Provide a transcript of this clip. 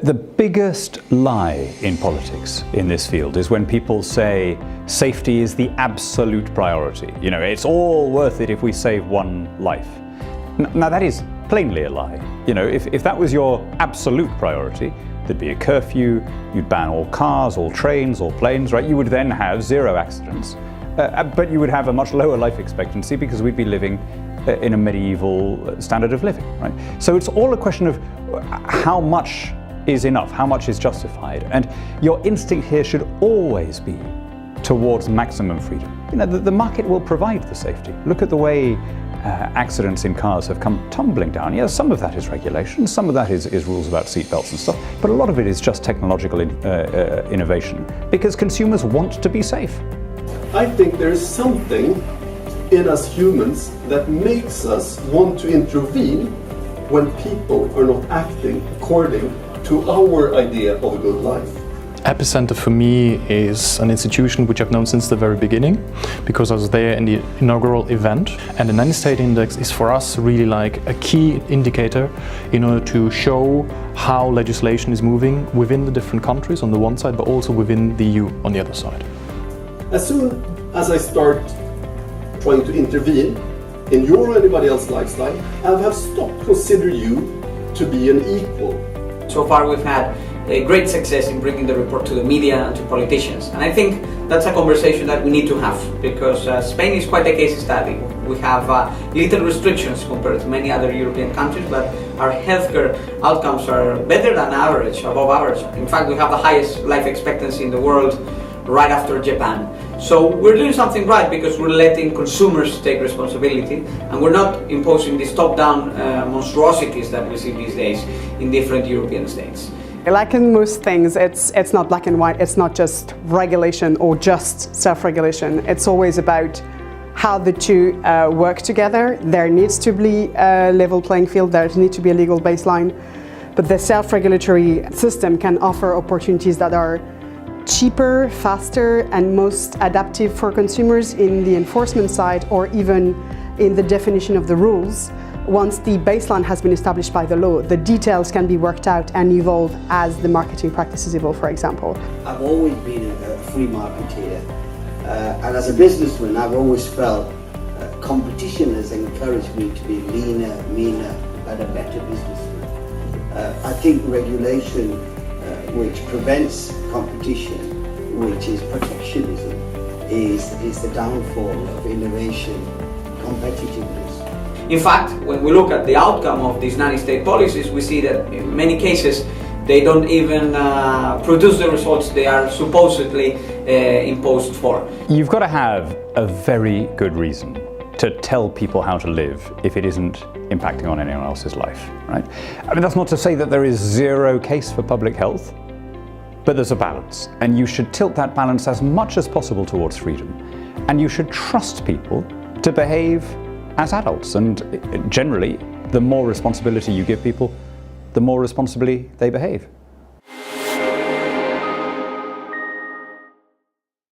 The biggest lie in politics in this field is when people say safety is the absolute priority. You know, it's all worth it if we save one life. Now that is plainly a lie. You know, if that was your absolute priority, there'd be a curfew, you'd ban all cars, all trains, all planes, right? You would then have zero accidents, but you would have a much lower life expectancy because we'd be living in a medieval standard of living, right? So it's all a question of how much is enough, how much is justified, and your instinct here should always be towards maximum freedom. You know, the market will provide the safety. Look at the way accidents in cars have come tumbling down. Yeah, some of that is regulation, some of that is rules about seatbelts and stuff, but a lot of it is just technological innovation, because consumers want to be safe. I think there is something in us humans that makes us want to intervene when people are not acting according to our idea of a good life. Epicenter for me is an institution which I've known since the very beginning, because I was there in the inaugural event, and the Nanny State Index is for us really like a key indicator in order to show how legislation is moving within the different countries on the one side, but also within the EU on the other side. As soon as I start trying to intervene in your or anybody else's lifestyle, I have stopped considering you to be an equal. So far we've had a great success in bringing the report to the media and to politicians, and I think that's a conversation that we need to have, because Spain is quite a case study. We have little restrictions compared to many other European countries, but our healthcare outcomes are better than average, above average. In fact, we have the highest life expectancy in the world, right after Japan. So we're doing something right because we're letting consumers take responsibility, and we're not imposing these top-down monstrosities that we see these days in different European states. Like in most things, it's not black and white. It's not just regulation or just self-regulation. It's always about how the two work together. There needs to be a level playing field. There needs to be a legal baseline. But the self-regulatory system can offer opportunities that are cheaper, faster, and most adaptive for consumers in the enforcement side, or even in the definition of the rules. Once the baseline has been established by the law, the details can be worked out and evolve as the marketing practices evolve, for example. I've always been a free marketeer, and as a businessman I've always felt competition has encouraged me to be leaner, meaner, and a better businessman. I think regulation which prevents competition, which is protectionism, is the downfall of innovation, competitiveness. In fact, when we look at the outcome of these nanny state policies, we see that in many cases they don't even produce the results they are supposedly imposed for. You've got to have a very good reason to tell people how to live if it isn't impacting on anyone else's life, right? I mean, that's not to say that there is zero case for public health, but there's a balance, and you should tilt that balance as much as possible towards freedom. And you should trust people to behave as adults, and generally, the more responsibility you give people, the more responsibly they behave.